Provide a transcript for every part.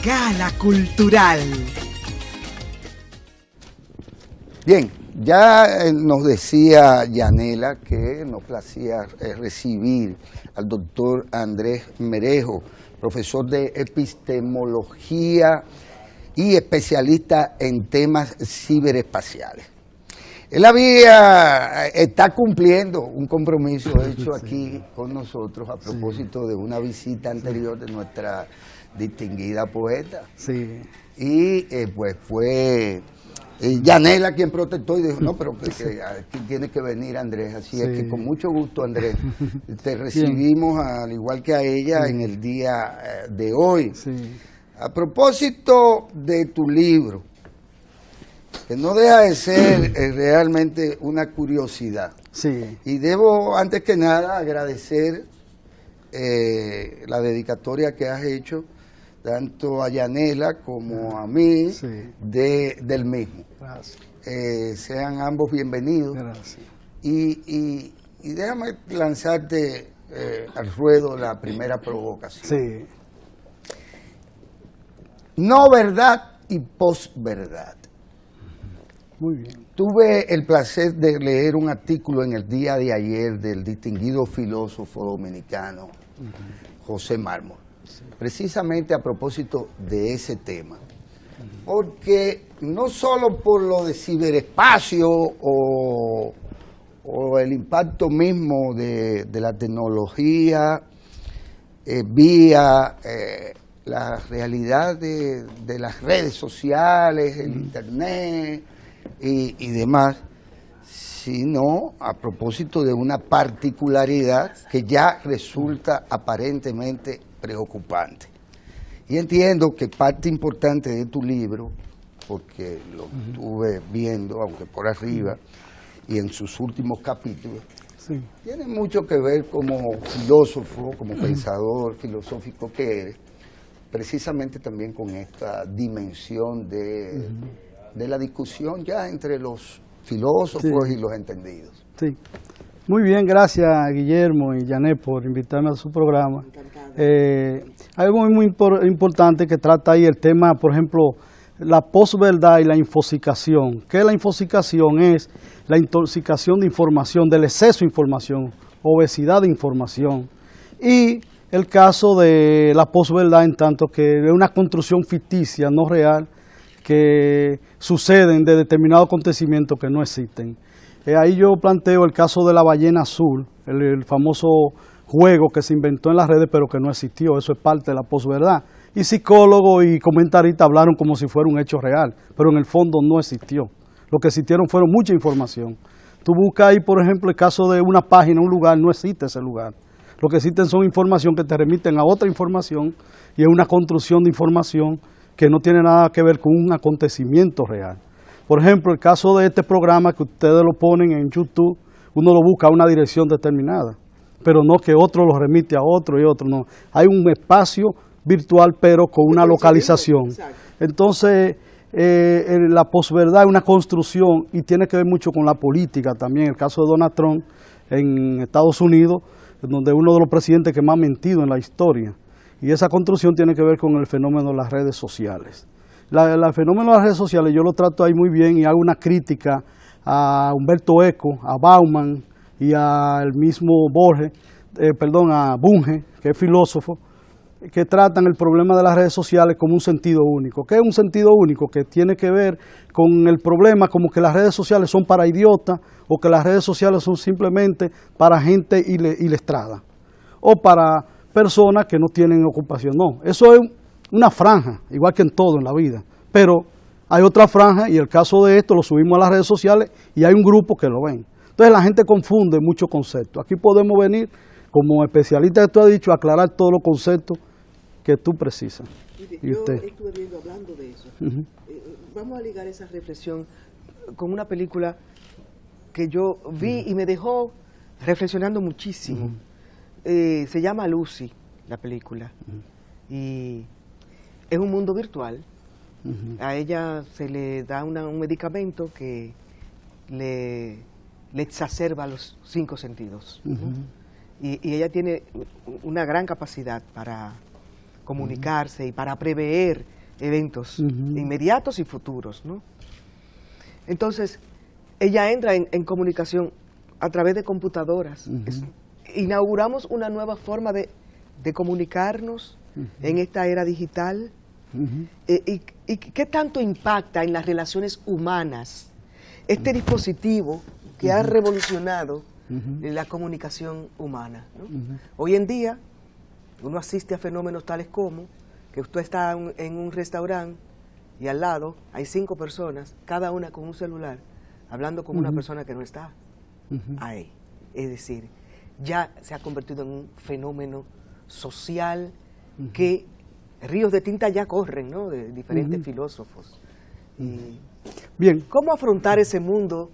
Gala Cultural. Bien, ya nos decía Yanela que nos placía recibir al doctor Andrés Merejo, profesor de epistemología y especialista en temas ciberespaciales. Él está cumpliendo un compromiso hecho aquí con nosotros a propósito de una visita anterior de nuestra distinguida poeta. Sí. Y pues fue Yanela quien protestó y dijo, no, pero que aquí tiene que venir Andrés. Así es que con mucho gusto, Andrés, te recibimos al igual que a ella en el día de hoy. Sí. A propósito de tu libro, que no deja de ser realmente una curiosidad. Sí. Y debo, antes que nada, agradecer la dedicatoria que has hecho, tanto a Yanela como a mí, del mismo. Gracias. Sean ambos bienvenidos. Gracias. Y déjame lanzarte al ruedo la primera provocación. Sí. No verdad y posverdad. Muy bien. Tuve el placer de leer un artículo en el día de ayer del distinguido filósofo dominicano José Mármol, precisamente a propósito de ese tema. Porque no solo por lo de ciberespacio o el impacto mismo de la tecnología vía la realidad de las redes sociales, el internet y demás, sino a propósito de una particularidad que ya resulta aparentemente preocupante. Y entiendo que parte importante de tu libro, porque lo estuve viendo, aunque por arriba, y en sus últimos capítulos, tiene mucho que ver como filósofo, como pensador filosófico que eres, precisamente también con esta dimensión de la discusión ya entre los filósofos y los entendidos. Sí. Muy bien, gracias Guillermo y Janet por invitarme a su programa. Algo muy importante que trata ahí el tema, por ejemplo, la posverdad y la infosicación. ¿Qué es la infosicación? Es la intoxicación de información, del exceso de información, obesidad de información. Y el caso de la posverdad, en tanto que es una construcción ficticia, no real, que suceden de determinados acontecimientos que no existen. Ahí yo planteo el caso de la ballena azul, el famoso juego que se inventó en las redes pero que no existió. Eso es parte de la posverdad. Y psicólogos y comentaristas hablaron como si fuera un hecho real, pero en el fondo no existió. Lo que existieron fueron mucha información. Tú buscas ahí, por ejemplo, el caso de una página, un lugar, no existe ese lugar. Lo que existen son información que te remiten a otra información y es una construcción de información que no tiene nada que ver con un acontecimiento real. Por ejemplo, el caso de este programa que ustedes lo ponen en YouTube, uno lo busca a una dirección determinada, pero no que otro lo remite a otro y otro, no. Hay un espacio virtual, pero con una localización. Entonces, la posverdad es una construcción y tiene que ver mucho con la política también. El caso de Donald Trump en Estados Unidos, donde es uno de los presidentes que más ha mentido en la historia. Y esa construcción tiene que ver con el fenómeno de las redes sociales. El fenómeno de las redes sociales yo lo trato ahí muy bien y hago una crítica a Humberto Eco, a Bauman y al mismo a Bunge, que es filósofo, que tratan el problema de las redes sociales como un sentido único. ¿Qué es un sentido único? Que tiene que ver con el problema como que las redes sociales son para idiotas o que las redes sociales son simplemente para gente ilestrada o para personas que no tienen ocupación. No, eso es una franja, igual que en todo en la vida, pero hay otra franja y el caso de esto lo subimos a las redes sociales y hay un grupo que lo ven. Entonces la gente confunde muchos conceptos. Aquí podemos venir como especialista que tú has dicho a aclarar todos los conceptos que tú precisas. Yo estuve viendo, hablando de eso. Vamos a ligar esa reflexión con una película que yo vi y me dejó reflexionando muchísimo. Se llama Lucy, la película. Y es un mundo virtual. A ella se le da un medicamento que le exacerba los 5 sentidos. Y ella tiene una gran capacidad para comunicarse y para prever eventos inmediatos y futuros, ¿no? Entonces, ella entra en comunicación a través de computadoras. Inauguramos una nueva forma de comunicarnos en esta era digital. ¿Y qué tanto impacta en las relaciones humanas este dispositivo que ha revolucionado la comunicación humana, ¿no? Hoy en día, uno asiste a fenómenos tales como que usted está en un restaurante y al lado hay 5 personas, cada una con un celular, hablando con una persona que no está ahí. Es decir, ya se ha convertido en un fenómeno social que ríos de tinta ya corren, ¿no? De diferentes filósofos. Bien. ¿Cómo afrontar ese mundo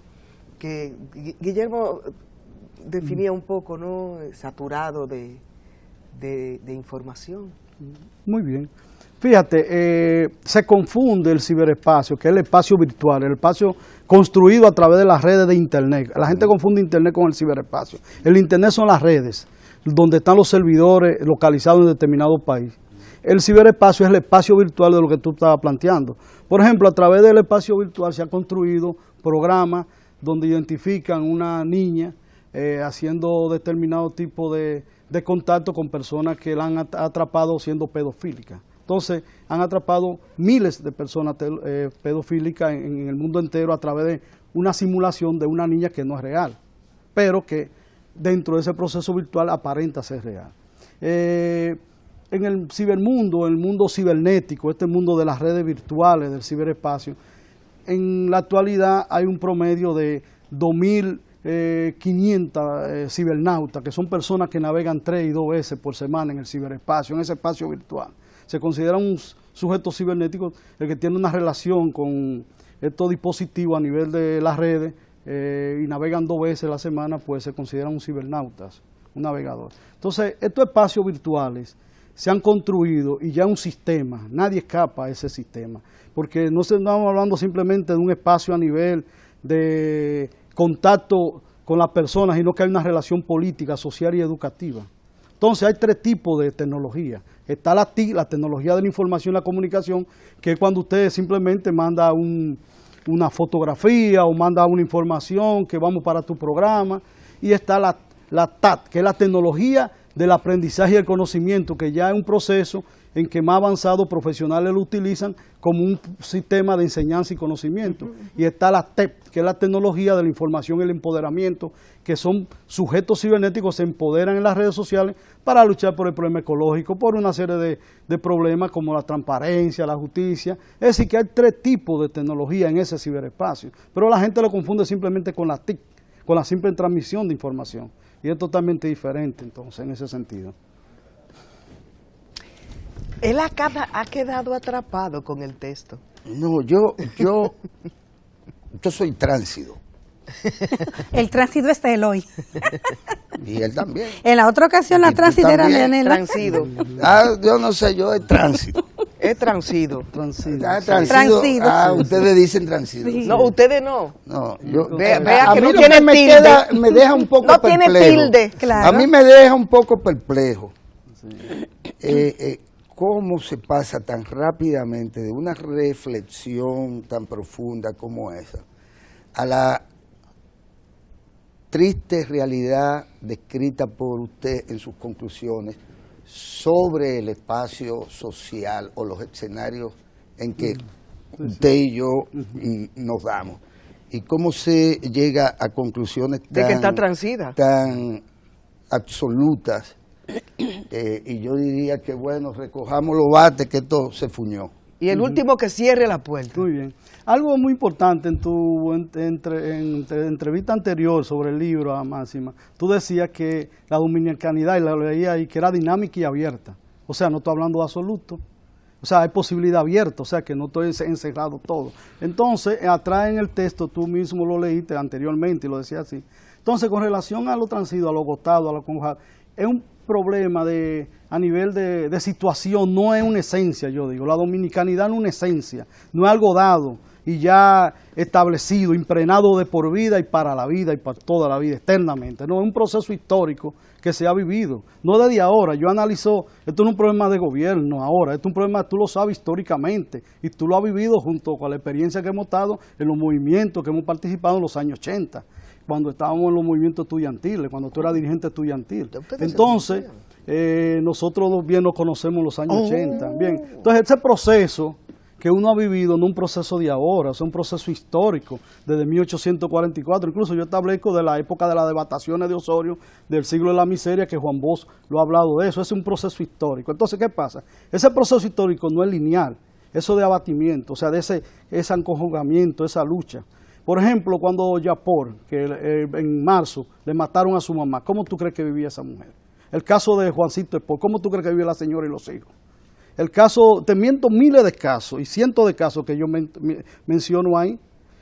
que Guillermo definía un poco, ¿no? Saturado de información? Muy bien. Fíjate, se confunde el ciberespacio, que es el espacio virtual, el espacio construido a través de las redes de Internet. La gente confunde Internet con el ciberespacio. El Internet son las redes, donde están los servidores localizados en determinado país. El ciberespacio es el espacio virtual de lo que tú estabas planteando. Por ejemplo, a través del espacio virtual se han construido programas donde identifican una niña haciendo determinado tipo de contacto con personas que la han atrapado siendo pedofílicas. Entonces, han atrapado miles de personas pedofílicas en el mundo entero a través de una simulación de una niña que no es real, pero que dentro de ese proceso virtual aparenta ser real. En el cibermundo, el mundo cibernético, este mundo de las redes virtuales, del ciberespacio, en la actualidad hay un promedio de 2.500 cibernautas, que son personas que navegan 3 y 2 veces por semana en el ciberespacio, en ese espacio virtual. Se considera un sujeto cibernético el que tiene una relación con estos dispositivos a nivel de las redes y navegan 2 veces a la semana, pues se considera un cibernauta, un navegador. Entonces, estos espacios virtuales se han construido y ya un sistema, nadie escapa a ese sistema, porque no estamos hablando simplemente de un espacio a nivel de contacto con las personas, sino que hay una relación política, social y educativa. Entonces hay 3 tipos de tecnología. Está la TIC, la tecnología de la información y la comunicación, que es cuando usted simplemente manda una fotografía o manda una información que vamos para tu programa. Y está la TAT, que es la tecnología del aprendizaje y el conocimiento, que ya es un proceso en que más avanzados profesionales lo utilizan como un sistema de enseñanza y conocimiento. Y está la TEP, que es la tecnología de la información y el empoderamiento, que son sujetos cibernéticos que se empoderan en las redes sociales para luchar por el problema ecológico, por una serie de problemas como la transparencia, la justicia. Es decir, que hay 3 tipos de tecnología en ese ciberespacio, pero la gente lo confunde simplemente con la TIC, con la simple transmisión de información. Y es totalmente diferente, entonces, en ese sentido. Él ha quedado atrapado con el texto. No, yo soy tránsito. El tránsito es de Eloy. Y él también. En la otra ocasión la Y tú tránsito era también. Dianela. Transido. Yo no sé, yo es tránsito. Es transido. Transido. Ustedes dicen tránsito. Sí. No, ustedes no. No, yo, Vea a que mí no lo tiene me tilde. me deja un poco No perplejo. tiene tilde. Claro. A mí me deja un poco perplejo. ¿Cómo se pasa tan rápidamente de una reflexión tan profunda como esa a la triste realidad descrita por usted en sus conclusiones sobre el espacio social o los escenarios en que usted y yo nos damos? ¿Y cómo se llega a conclusiones De que está transida. tan absolutas? Y yo diría que, bueno, recojamos los bates, que esto se fuñó. Y el último que cierre la puerta. Muy bien. Algo muy importante en tu entrevista anterior sobre el libro, a Máxima, tú decías que la dominicanidad, y la leía ahí, que era dinámica y abierta. O sea, no estoy hablando de absoluto. O sea, hay posibilidad abierta, o sea, que no estoy encerrado todo. Entonces, atrás en el texto, tú mismo lo leíste anteriormente y lo decías así. Entonces, con relación a lo transido, a lo agotado, a lo conjado, es un problema a nivel de situación, no es una esencia, yo digo. La dominicanidad no es una esencia, no es algo dado. y ya establecido, impregnado de por vida y para toda la vida, eternamente. No, es un proceso histórico que se ha vivido, no desde ahora. Yo analizo, esto no es un problema de gobierno ahora, esto es un problema, tú lo sabes históricamente, y tú lo has vivido junto con la experiencia que hemos estado en los movimientos que hemos participado en los años 80, cuando estábamos en los movimientos estudiantiles, cuando tú eras dirigente estudiantil. Entonces, nosotros bien nos conocemos en los años 80. Bien. Entonces, ese proceso que uno ha vivido no es un proceso de ahora, es un proceso histórico, desde 1844. Incluso yo establezco de la época de las devastaciones de Osorio, del siglo de la miseria, que Juan Bosch lo ha hablado de eso. Es un proceso histórico. Entonces, ¿qué pasa? Ese proceso histórico no es lineal, eso de abatimiento, o sea, de ese enconjugamiento, esa lucha. Por ejemplo, cuando Yapor, que en marzo le mataron a su mamá, ¿cómo tú crees que vivía esa mujer? El caso de Juancito Espor, ¿cómo tú crees que vivía la señora y los hijos? El caso, te miento miles de casos y cientos de casos que yo menciono ahí.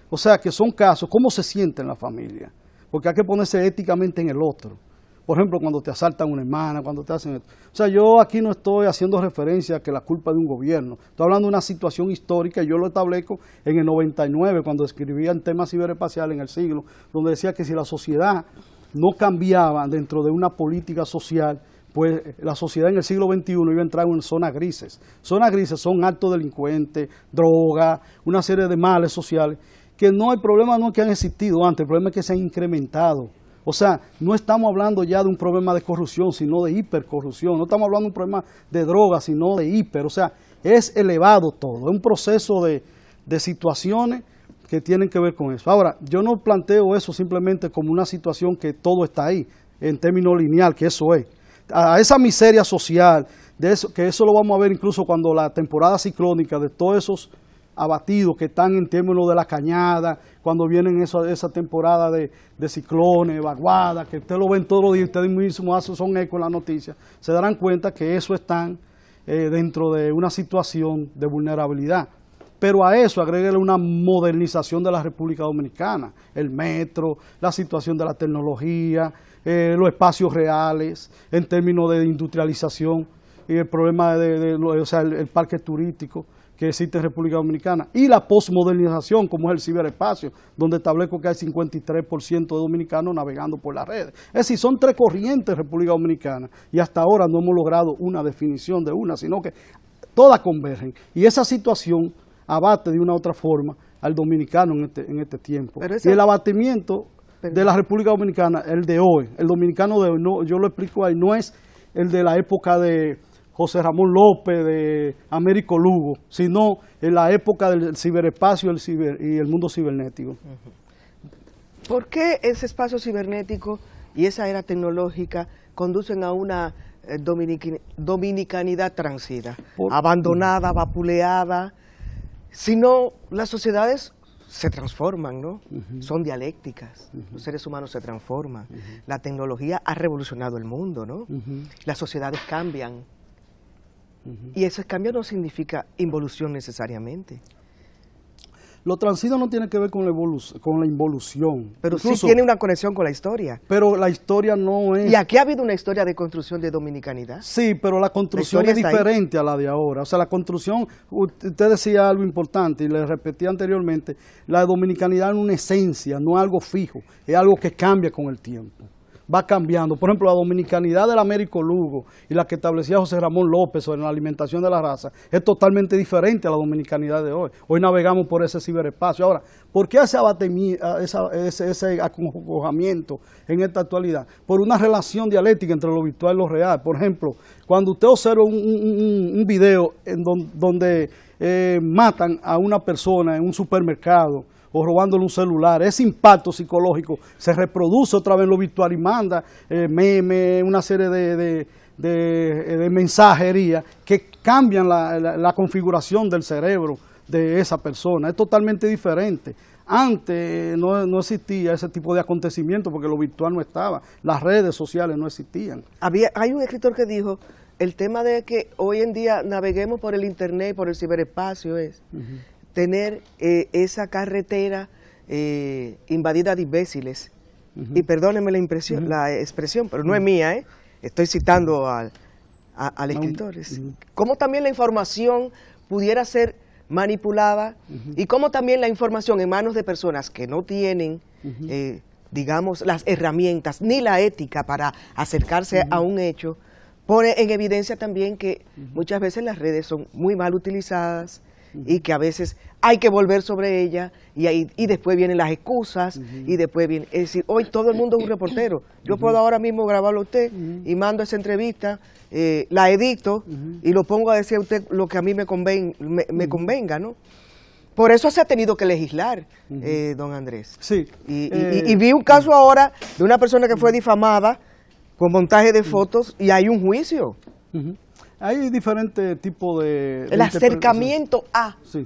O sea, que son casos, ¿cómo se siente en la familia? Porque hay que ponerse éticamente en el otro. Por ejemplo, cuando te asaltan una hermana, cuando te hacen esto. O sea, yo aquí no estoy haciendo referencia a que la culpa es de un gobierno. Estoy hablando de una situación histórica, y yo lo establezco en el 99, cuando escribía en temas ciberespaciales en el siglo, donde decía que si la sociedad no cambiaba dentro de una política social, pues la sociedad en el siglo XXI iba a entrar en zonas grises. Zonas grises son altos delincuentes, droga, una serie de males sociales, que no, el problema no es que han existido antes, el problema es que se han incrementado. O sea, no estamos hablando ya de un problema de corrupción, sino de hipercorrupción. No estamos hablando de un problema de droga, sino de hiper. O sea, es elevado todo, es un proceso de situaciones que tienen que ver con eso. Ahora, yo no planteo eso simplemente como una situación que todo está ahí, en términos lineal, que eso es. A esa miseria social, que eso lo vamos a ver incluso cuando la temporada ciclónica de todos esos abatidos que están en términos de la cañada, cuando vienen esa temporada de ciclones, vaguadas, que ustedes lo ven todos los días, ustedes mismos son eco en la noticia, se darán cuenta que eso están dentro de una situación de vulnerabilidad. Pero a eso agréguele una modernización de la República Dominicana, el metro, la situación de la tecnología, los espacios reales en términos de industrialización y el problema o sea, el parque turístico que existe en República Dominicana, y la posmodernización, como es el ciberespacio, donde establezco que hay 53% de dominicanos navegando por las redes. Es decir, son tres corrientes en República Dominicana, y hasta ahora no hemos logrado una definición de una, sino que todas convergen. Y esa situación abate de una u otra forma al dominicano en este tiempo. Y el abatimiento de la República Dominicana, el de hoy, el dominicano de hoy, no, yo lo explico ahí, no es el de la época de José Ramón López, de Américo Lugo, sino en la época del ciberespacio y el mundo cibernético. ¿Por qué ese espacio cibernético y esa era tecnológica conducen a una dominicanidad transida, abandonada, vapuleada? Si no, las sociedades se transforman, ¿no? Son dialécticas, los seres humanos se transforman. La tecnología ha revolucionado el mundo, ¿no? Las sociedades cambian. Y ese cambio no significa involución necesariamente. Lo transido no tiene que ver con la involución. Pero incluso, sí tiene una conexión con la historia. Pero la historia no es... ¿Y aquí ha habido una historia de construcción de dominicanidad? Sí, pero la construcción es diferente a la de ahora. O sea, la construcción, usted decía algo importante y le repetí anteriormente, la dominicanidad es una esencia, no es algo fijo, es algo que cambia con el tiempo. Va cambiando. Por ejemplo, la dominicanidad del Américo Lugo y la que establecía José Ramón López sobre la alimentación de la raza es totalmente diferente a la dominicanidad de hoy. Hoy navegamos por ese ciberespacio. Ahora, ¿por qué ese acongojamiento en esta actualidad? Por una relación dialéctica entre lo virtual y lo real. Por ejemplo, cuando usted observa un video en donde matan a una persona en un supermercado, o robándole un celular, ese impacto psicológico se reproduce otra vez en lo virtual y manda memes, una serie de mensajería que cambian la configuración del cerebro de esa persona. Es totalmente diferente. Antes no existía ese tipo de acontecimiento porque lo virtual no estaba, las redes sociales no existían. Hay un escritor que dijo, el tema de que hoy en día naveguemos por el internet, por el ciberespacio es... tener esa carretera invadida de imbéciles. Y perdónenme la expresión, pero no es mía, estoy citando al escritor. Como también la información pudiera ser manipulada, y cómo también la información en manos de personas que no tienen, digamos, las herramientas ni la ética para acercarse a un hecho, pone en evidencia también que muchas veces las redes son muy mal utilizadas y que a veces hay que volver sobre ellas y después vienen las excusas y después viene, es decir, hoy todo el mundo es un reportero. Yo puedo ahora mismo grabarlo a usted y mando esa entrevista, la edito y lo pongo a decir a usted lo que a mí me convenga, ¿no? Por eso se ha tenido que legislar, don Andrés. Sí. Y vi un caso ahora de una persona que fue difamada con montaje de fotos y hay un juicio. Hay diferentes tipos de... El acercamiento a... Sí.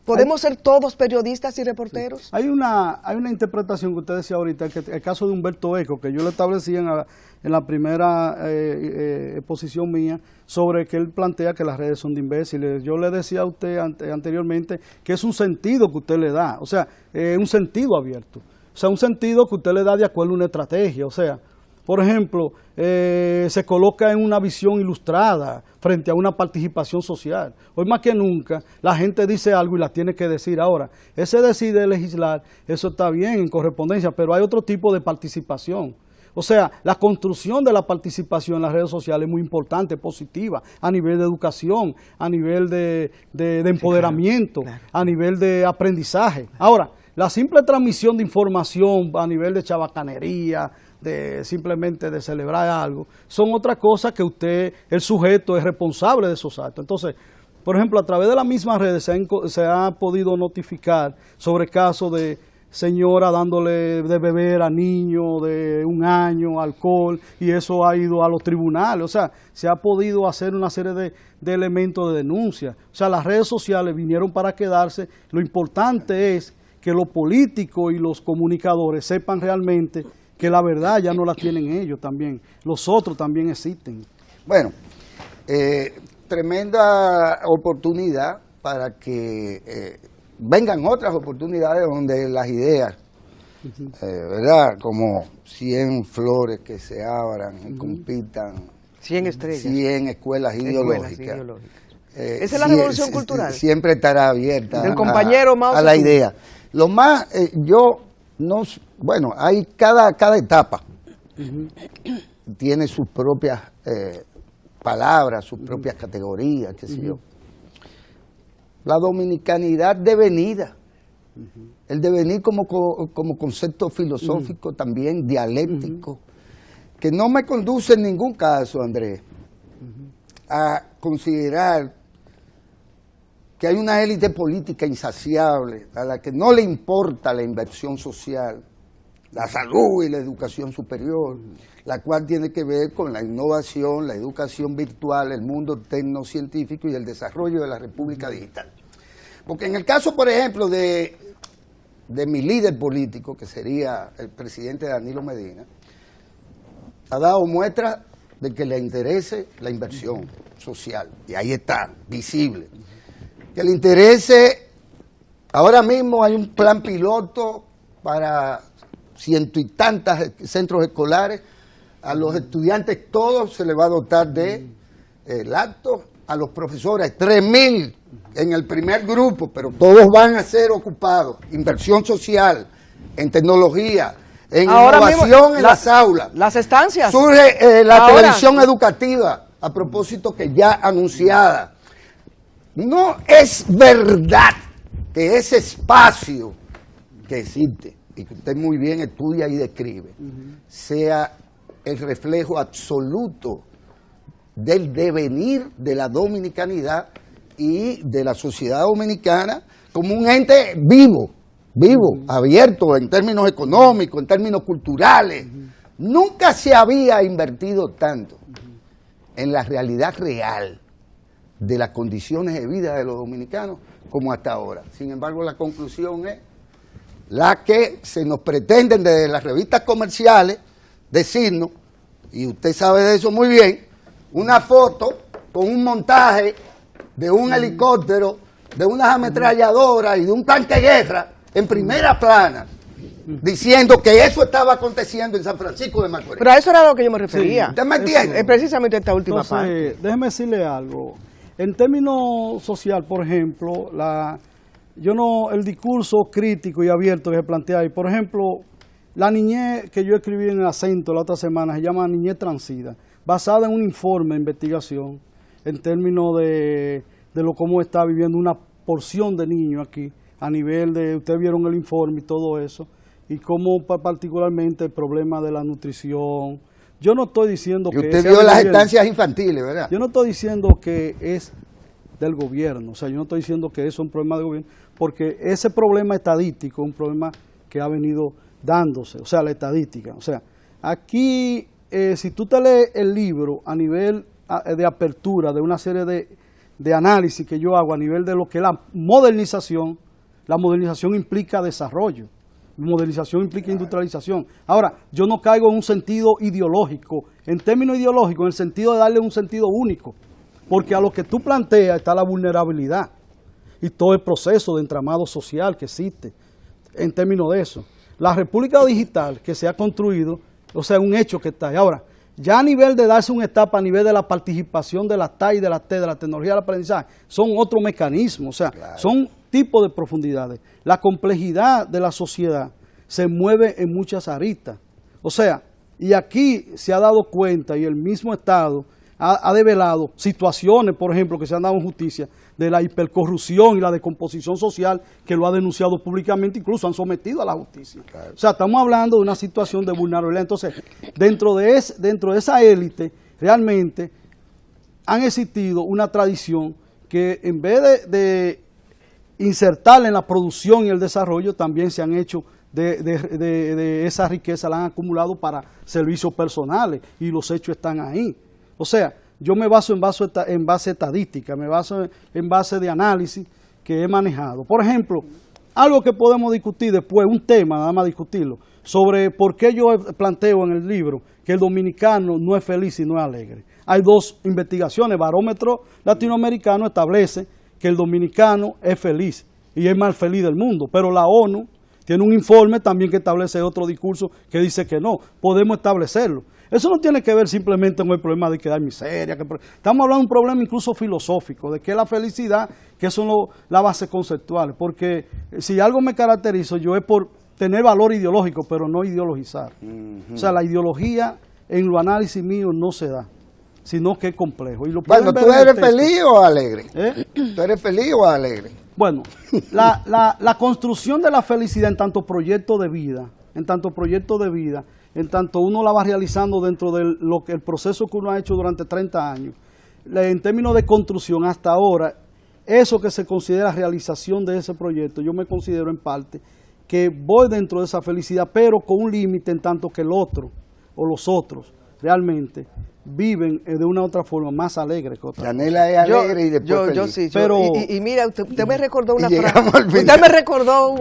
¿Podemos ser todos periodistas y reporteros? Sí. Hay una interpretación que usted decía ahorita, que el caso de Humberto Eco, que yo lo establecí en la primera exposición mía, sobre que él plantea que las redes son de imbéciles. Yo le decía a usted anteriormente que es un sentido que usted le da, o sea, un sentido abierto. O sea, un sentido que usted le da de acuerdo a una estrategia, o sea... Por ejemplo, se coloca en una visión ilustrada frente a una participación social. Hoy más que nunca, la gente dice algo y la tiene que decir. Ahora, ese decide legislar, eso está bien en correspondencia, pero hay otro tipo de participación. O sea, la construcción de la participación en las redes sociales es muy importante, positiva, a nivel de educación, a nivel de empoderamiento, claro. A nivel de aprendizaje. Ahora, la simple transmisión de información a nivel de chabacanería, de simplemente de celebrar algo, son otras cosas que usted, el sujeto, es responsable de esos actos. Entonces, por ejemplo, a través de las mismas redes se ha podido notificar sobre casos de señora dándole de beber a niños de 1 año, alcohol, y eso ha ido a los tribunales. O sea, se ha podido hacer una serie de elementos de denuncia. O sea, las redes sociales vinieron para quedarse. Lo importante es que los políticos y los comunicadores sepan realmente que la verdad ya no la tienen ellos también, los otros también existen. Bueno, tremenda oportunidad para que vengan otras oportunidades donde las ideas, ¿verdad? Como 100 flores que se abran y compitan. 100 estrellas. 100 escuelas ideológicas. Esa es la revolución cultural. Siempre estará abierta el compañero a la idea. Lo más, bueno, hay cada etapa tiene sus propias palabras, sus propias categorías, qué sé yo. La dominicanidad devenida, el devenir como concepto filosófico también, dialéctico, que no me conduce en ningún caso, Andrés, a considerar que hay una élite política insaciable a la que no le importa la inversión social, la salud y la educación superior, la cual tiene que ver con la innovación, la educación virtual, el mundo tecnocientífico y el desarrollo de la República Digital. Porque en el caso, por ejemplo, de mi líder político, que sería el presidente Danilo Medina, ha dado muestra de que le interese la inversión social, y ahí está, visible. Que le interese, ahora mismo hay un plan piloto para 100 y tantos centros escolares, a los estudiantes todos se les va a dotar de laptop, a los profesores 3.000 en el primer grupo, pero todos van a ser ocupados, inversión social, en tecnología, en ahora innovación en las aulas. Las estancias. Surge la televisión educativa, a propósito que ya anunciada. No es verdad que ese espacio que existe y que usted muy bien estudia y describe sea el reflejo absoluto del devenir de la dominicanidad y de la sociedad dominicana como un ente vivo, abierto en términos económicos, en términos culturales. Nunca se había invertido tanto en la realidad real de las condiciones de vida de los dominicanos como hasta ahora. Sin embargo, la conclusión es la que se nos pretenden desde las revistas comerciales decirnos, y usted sabe de eso muy bien, una foto con un montaje de un helicóptero, de unas ametralladoras y de un tanque de guerra en primera plana, diciendo que eso estaba aconteciendo en San Francisco de Macorís. Pero a eso era a lo que yo me refería. Sí, ¿usted me entiende? Es precisamente esta última parte. Déjeme decirle algo. En términos social, por ejemplo, el discurso crítico y abierto que se plantea ahí, por ejemplo, la niñez que yo escribí en el Acento la otra semana se llama Niñez Transida, basada en un informe de investigación en términos de cómo está viviendo una porción de niños aquí, a nivel de, ustedes vieron el informe y todo eso, y cómo particularmente el problema de la nutrición. Yo no estoy diciendo que... Usted vio las estancias infantiles, ¿verdad? Yo no estoy diciendo que es del gobierno, o sea, yo no estoy diciendo que eso es un problema del gobierno, porque ese problema estadístico es un problema que ha venido dándose, o sea, la estadística. O sea, aquí, si tú te lees el libro a nivel de apertura de una serie de análisis que yo hago a nivel de lo que es la modernización implica desarrollo. Modernización implica industrialización. Ahora, yo no caigo en un sentido ideológico, en términos ideológicos, en el sentido de darle un sentido único, porque a lo que tú planteas está la vulnerabilidad y todo el proceso de entramado social que existe en términos de eso. La República Digital que se ha construido, o sea, un hecho que está ahí. Ahora, ya a nivel de darse una etapa, a nivel de la participación de las TAI, de las T, de la tecnología del aprendizaje, son otro mecanismo, o sea, son tipos de profundidades. La complejidad de la sociedad se mueve en muchas aristas. O sea, y aquí se ha dado cuenta, y el mismo Estado ha develado situaciones, por ejemplo, que se han dado en justicia, de la hipercorrupción y la descomposición social, que lo ha denunciado públicamente, incluso han sometido a la justicia. Claro. O sea, estamos hablando de una situación de vulnerabilidad. Entonces, dentro de esa élite, realmente han existido una tradición que en vez de insertarla en la producción y el desarrollo, también se han hecho de esa riqueza, la han acumulado para servicios personales, y los hechos están ahí. O sea, yo me baso en base estadística, me baso en base de análisis que he manejado. Por ejemplo, algo que podemos discutir después, un tema, nada más discutirlo, sobre por qué yo planteo en el libro que el dominicano no es feliz y no es alegre. Hay dos investigaciones. Barómetro Latinoamericano establece que el dominicano es feliz y es más feliz del mundo, pero la ONU tiene un informe también que establece otro discurso que dice que no, podemos establecerlo. Eso no tiene que ver simplemente con el problema de que hay miseria. Estamos hablando de un problema incluso filosófico, de que la felicidad, que son las bases conceptuales. Porque si algo me caracterizo, yo es por tener valor ideológico, pero no ideologizar. O sea, la ideología en lo análisis mío no se da, sino que es complejo. Y bueno, ¿tú eres feliz o alegre? ¿Tú eres feliz o alegre? Bueno, la construcción de la felicidad en tanto proyecto de vida, en tanto uno la va realizando dentro de el proceso que uno ha hecho durante 30 años, en términos de construcción hasta ahora, eso que se considera realización de ese proyecto, yo me considero en parte que voy dentro de esa felicidad, pero con un límite en tanto que el otro o los otros realmente viven de una u otra forma más alegre que otra. Yanela es alegre y después feliz. Yo sí, pero, y mira, usted me recordó una frase. Usted me recordó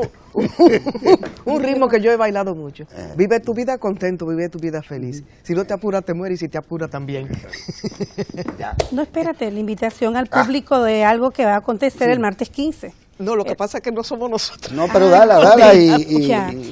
un ritmo que yo he bailado mucho. Vive tu vida contento, vive tu vida feliz. Si no te apuras, te mueres, y si te apuras también. No, espérate, la invitación al público de algo que va a acontecer el martes 15. No, lo que pasa es que no somos nosotros. No, pero dale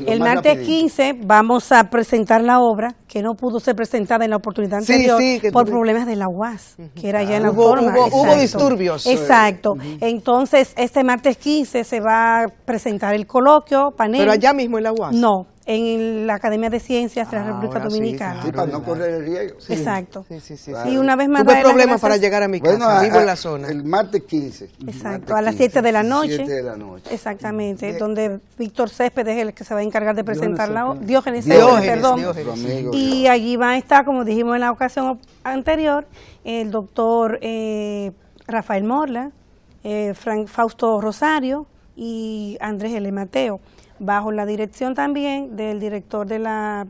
el martes rapidito. 15 vamos a presentar la obra que no pudo ser presentada en la oportunidad anterior por problemas de la UAS, que era ya en la forma. Hubo disturbios. Exacto. Entonces, este martes 15 se va a presentar el coloquio, panel. ¿Pero allá mismo en la UAS? No, en la Academia de Ciencias de la República Dominicana. Sí, para no correr el riesgo. Sí. Exacto. Sí. Claro. Y una vez más, tuve problemas para llegar a mi casa, vivo en la zona. El martes 15. Exacto, a las 7 de la noche. 7 de la noche. Exactamente, donde Víctor Céspedes es el que se va a encargar de presentar la obra. Diógenes, perdón. Y allí va a estar, como dijimos en la ocasión anterior, el doctor Rafael Morla, Fausto Rosario y Andrés L. Mateo, bajo la dirección también del director de la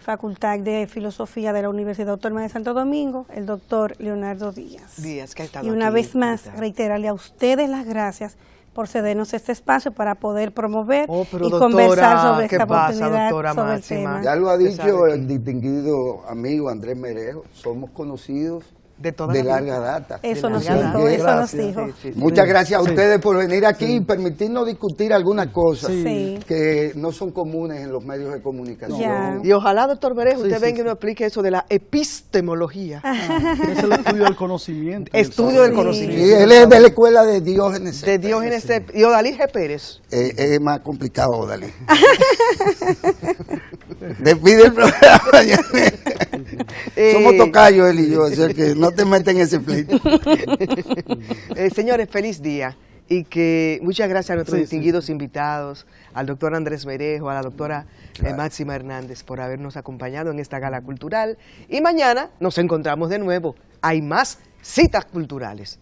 Facultad de Filosofía de la Universidad Autónoma de Santo Domingo, el doctor Leonardo Díaz. Que ha estado y una vez más, reiterarle a ustedes las gracias por cedernos este espacio para poder promover y conversar sobre esta oportunidad, sobre el tema. Ya lo ha dicho el distinguido amigo Andrés Merejo, somos conocidos De toda de la larga data. Eso nos larga dijo, data. eso nos Gracias. dijo. Muchas gracias a ustedes por venir aquí y permitirnos discutir algunas cosas Sí. que no son comunes en los medios de comunicación. Ya. Y ojalá, doctor Berejo, usted sí, venga sí. y nos explique eso de la epistemología. Es el estudio del conocimiento. Estudio del Sí. conocimiento. Sí, él es de la escuela de Diógenes. De Diógenes y Odalí G. Pérez. Es más complicado, Dalí. Despide el programa. Somos tocayos él y yo, o sea que no te metas en ese pleito. Señores, feliz día. Y que muchas gracias a nuestros Sí, distinguidos invitados, al doctor Andrés Berejo, a la doctora Máxima Hernández por habernos acompañado en esta gala cultural. Y mañana nos encontramos de nuevo. Hay más citas culturales.